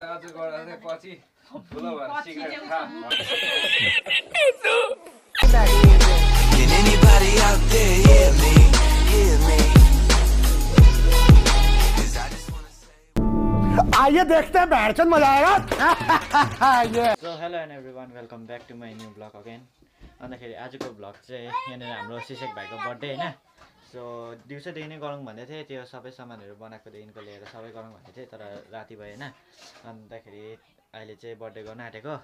आज गर्दा चाहिँ पछि ठुलो भएर सिगरेट खा Can anybody out there hear me? आइए देखते हैं बैठचंद मजा आएगा so hello and everyone welcome back to my new blog again अन्तखेरि आजको ब्लग चाहिँ यहाँनिर हाम्रो सिसेक भाइको बर्थडे होइन सो दिउँसोदेखि नै गरौँ भन्दै थिएँ त्यो सबै सामानहरू बनाएकोदेखिको लिएर सबै गरौँ भन्दै थिएँ तर राति भयो होइन अन्तखेरि अहिले चाहिँ बर्थडे गर्न आँटेको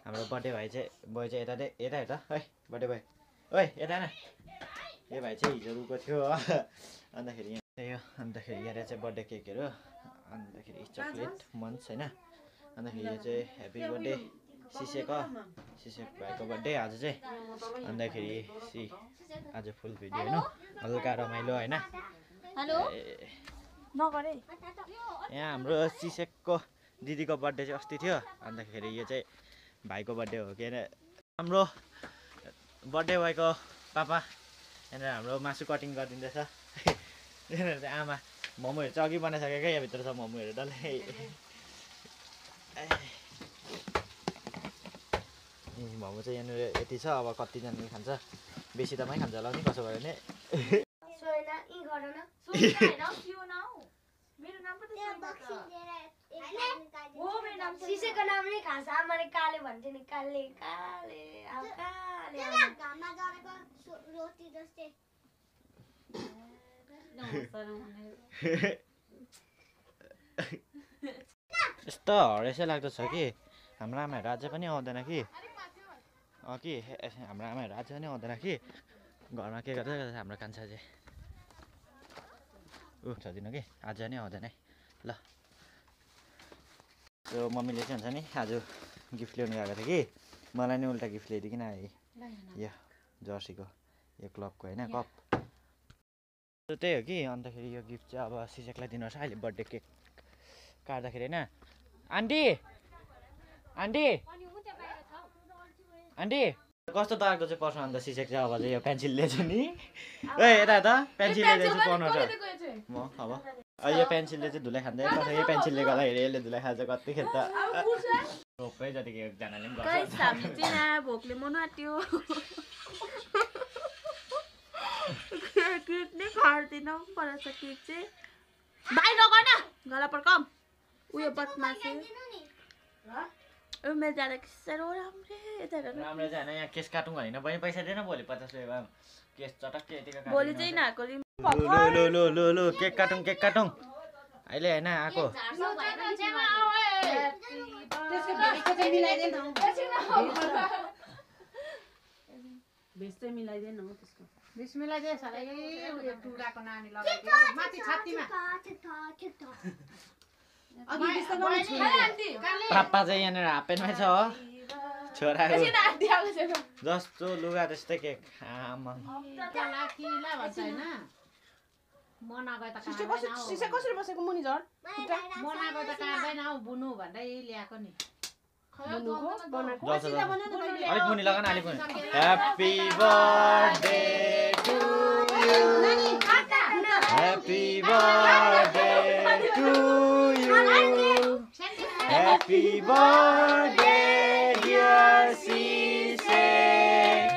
हाम्रो बर्थडे भाइ चाहिँ बोय चाहिँ यता यता हेर है बर्थडे भाइ ओइ यता न यो भाइ चाहिँ हिजो रुको थियो अन्तखेरि यो अन्तखेरि यहाँ चाहिँ बर्थडे केकहरू अन्तखेरि चक्लेट मन्च होइन अन्तखेरि यो चाहिँ ह्याप्पी बर्थडे सिसेक भाइको बर्थडे आज चाहिँ अन्तखेरि आज फुल भिडियो होइन हल्का रमाइलो होइन यहाँ हाम्रो सिसेकको दिदीको बर्थडे चाहिँ अस्ति थियो अन्तखेरि यो चाहिँ भाइको बर्थडे हो के अरे हाम्रो बर्थडे भएको पापा यहाँनिर हाम्रो मासु कटिङ गरिदिँदैछ यहाँनिर चाहिँ आमा मोमोहरू चाहिँ अघि बनाइसक्यो क्या यहाँभित्र छ मोमोहरू डल्लै मोमो चाहिँ यहाँनिर यति छ अब कतिजनाले खान्छ बेसी त मै खान्छ होला नि कसो भयो भने सिसेको नाम नै खास आमाले काले भन्थे नि काले काले काले घाममा जरेको रोटी जस्तै यस्तो हरेसै लाग्दो छ कि हाम्रो आमाहरू अझै पनि आउँदैन कि हाम्रो आमाहरू अझै पनि आउँदैन कि घरमा के गर्दै गर्दा हाम्रो कान्छा चाहिँ छोडिदिनु कि आज नै आउँदैन है ल त्यो मम्मीले चाहिँ हुन्छ नि आज गिफ्ट ल्याउनु गएको थियो कि मलाई नै उल्टा गिफ्ट ल्याइदिकन आयो यो जर्सीको यो क्लबको होइन कप त्यही हो कि अन्तखेरि यो गिफ्ट चाहिँ अब सिसेकलाई दिनुपर्छ अहिले बर्थडे केक काट्दाखेरि होइन आन्टी आन्टी आन्टी कस्तो लाग्दो चाहिँ पर्छ अन्त सिसेक चाहिँ अब चाहिँ यो पेन्सिलले चाहिँ नि ए यता त पेन्सिलले चाहिँ पर्नु छ म अब यो पेन्सिलले चाहिँ धुलाई खाँदै पर्छ यो पेन्सिलले गर्दाखेरि यसले धुलाई खान्छ कतिखेर त रोकै जतिको एकजनाले पनि गर्छ भोकले मनु आँट्यो केक नै खाँदैन परेछ केक चाहिँ बाहिर गन गला पर कम उयो बदमासी मेरो जाँदा साह्रो राम्रै राम्रो चाहिँ होइन यहाँ केस काटौँ होइन बहिनी पैसा दिएन भोलि 50 रुपियाँ केस चटक्कै यतिको भोलि चाहिँ नाको लु केक काटौँ अहिले होइन आएको पापा चाहिँ यहाँनिर हाफपेन्टमै छ हो छोराको जस्तो लुगा त्यस्तै केक आमा कसरी बसेको मुनि झन् बनाएको त काट्दैन हौ बुनु भन्दै ल्याएको नि अलिक मुनि लगा न अलिक मुनि happy birthday to you happy birthday to you happy birthday dear सिसेक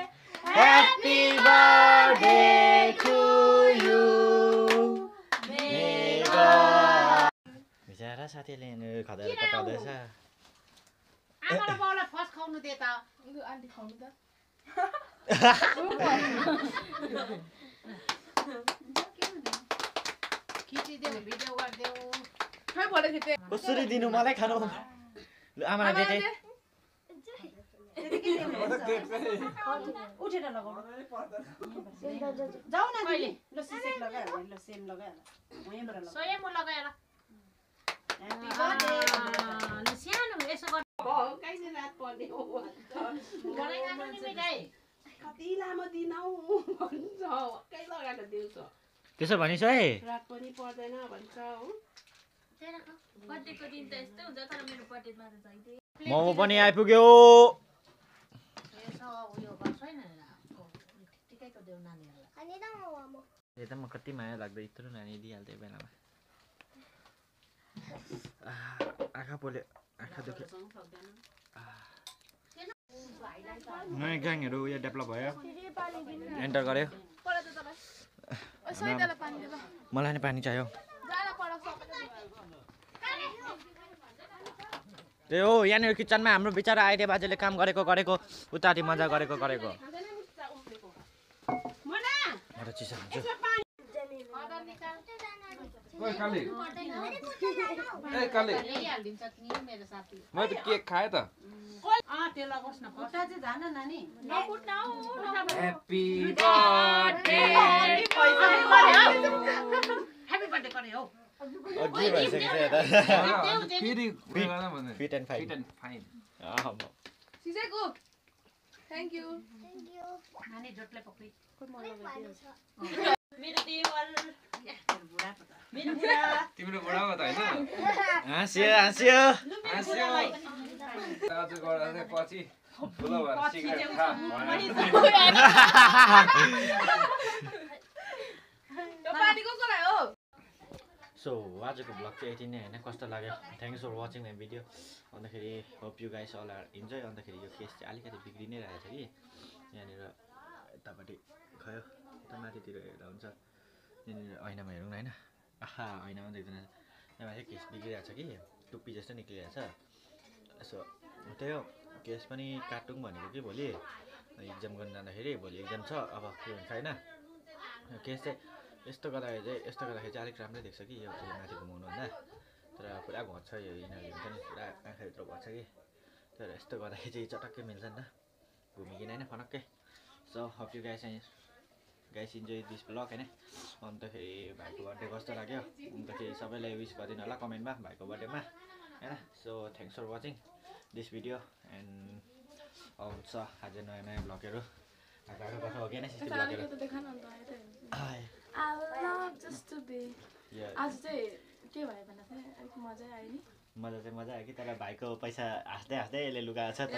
ह्याप्पी बर्थडे टु यु बिचारा साथीले खदाएर पठाउँदैछ आमालाई बाउलाई फर्स्ट खुवाउनु दे त आन्टी खाउनु त खिचिदेऊ भिडियो गरिदेऊ खै बोले थिए कसरी दिनु मलाई खानु आमालाई दे उठेर लगाउनु जाऊ न कहिले ल सिसेक लगाएर ल सेम लगाएर म यहाँबाट लगाऊ स्वयं लगाएर ह्यापी बर्थडे ल सानो यसो गर कैसे रात पर्ने हो मलाई खानु नि मिठाई कति लामो दिन हौ भन्छ कहिले लगाएर दिउँसो त्यसो भनिस् है रात पनि पर्दैन भन्छ हो बर्थडेको दिन त यस्तै हुन्छ तर मेरो बर्थडेमा त जाइदे मोमो पनि आइपुग्यो यसो उयो गर्छ हैन ठिकैको देऊ नानीहरुलाई अनि त म यता म कति माया लाग्दै यत्रो नानी दिइहाल्थेँ बेलामा आँखा पोल्यो आँखा दुख्यो नयाँ ग्याङहरू यो डेभलप भयो एन्टर गर्यो मलाई नि पानी चाहियो त्यही हो यहाँनिर किचनमा हाम्रो बिचरा आइडे बाजेले काम गरेको उताति मजा गरेको चिसो हुन्छ मैं तो केक खाए त त्यो लगाउस् न खुट्टा चाहिँ जान नानी हैप्पी बर्थडे ह्यापी बर्थडे गरे हौ के भइसकेको छ यता फेरि गर्दा भन्दै फिट एन्ड फाइन सिसेको थ्याङ्क यू नानी जोटले पक्रि तिम्रो बुढामा त हैन हाँस्यो आज गर्दा चाहिँ पछि ठुलो भएर सिगरेट खा पानी को लायो सो आजको ब्लग चाहिँ यति नै होइन कस्तो लाग्यो thanks for watching my video अन्तखेरि hope you guys all are enjoy अन्तखेरि यो केस चाहिँ अलिकति बिग्रि नै रहेछ कि यहाँनिर यतापट्टि खयो यता माथितिर हेर्दा हुन्छ यहाँनिर ऐनामा हेरौँ न होइन आहा ऐनामा देख्दैन यहाँ माथि केस बिग्रिरहेको छ कि टुप्पी जस्तो निक्लिरहेछ सो त्यही हो केस पनि काटौँ भनेको कि भोलि इक्जाम गर्न जाँदाखेरि भोलि इक्जाम छ अब के हुन्छ होइन केस चाहिँ यस्तो गर्दाखेरि चाहिँ अलिक राम्रै देख्छ कि यो माथि घुमाउनुभन्दा तर पुरा घट्छ यो यिनीहरूले हुन्छ नि पुरा आँखाभित्र घट्छ कि तर यस्तो गर्दाखेरि चाहिँ चटक्कै मिल्छ नि त घुमिकन होइन फनक्कै so hope you guys enjoy this blog होइन अन्तखेरि भाइको बर्थडे कस्तो लाग्यो अन्तखेरि सबैलाई विस गरिदिनु होला कमेन्टमा भाइको बर्थडेमा होइन so thanks for watching this video and आउँछ आज नयाँ ब्लगहरू आएको कथा हो कि होइन सिस्टर ब्लगहरू आज चाहिँ के भयो भन्दा चाहिँ अलिक मजा आयो नि मजा आयो कि तर भाइको पैसा हाँस्दै यसले लुगाएको छ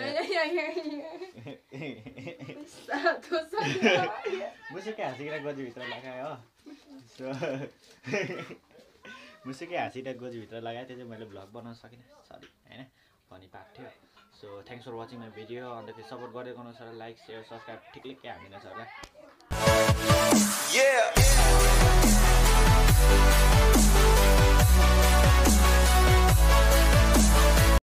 मुसुकै हाँसिकन गोजीभित्र लगायो हो सो मुसुकै हाँसिकन गोजीभित्र लगायो त्यो चाहिँ मैले भ्लग बनाउन सकिनँ सरी होइन फनी पार्ट थियो so thanks for watching my video अन्तखेरि सपोर्ट गर्दै गर्नु छ लाइक सेयर सब्सक्राइब ठिकलिक्कै हानिदिनु छ होला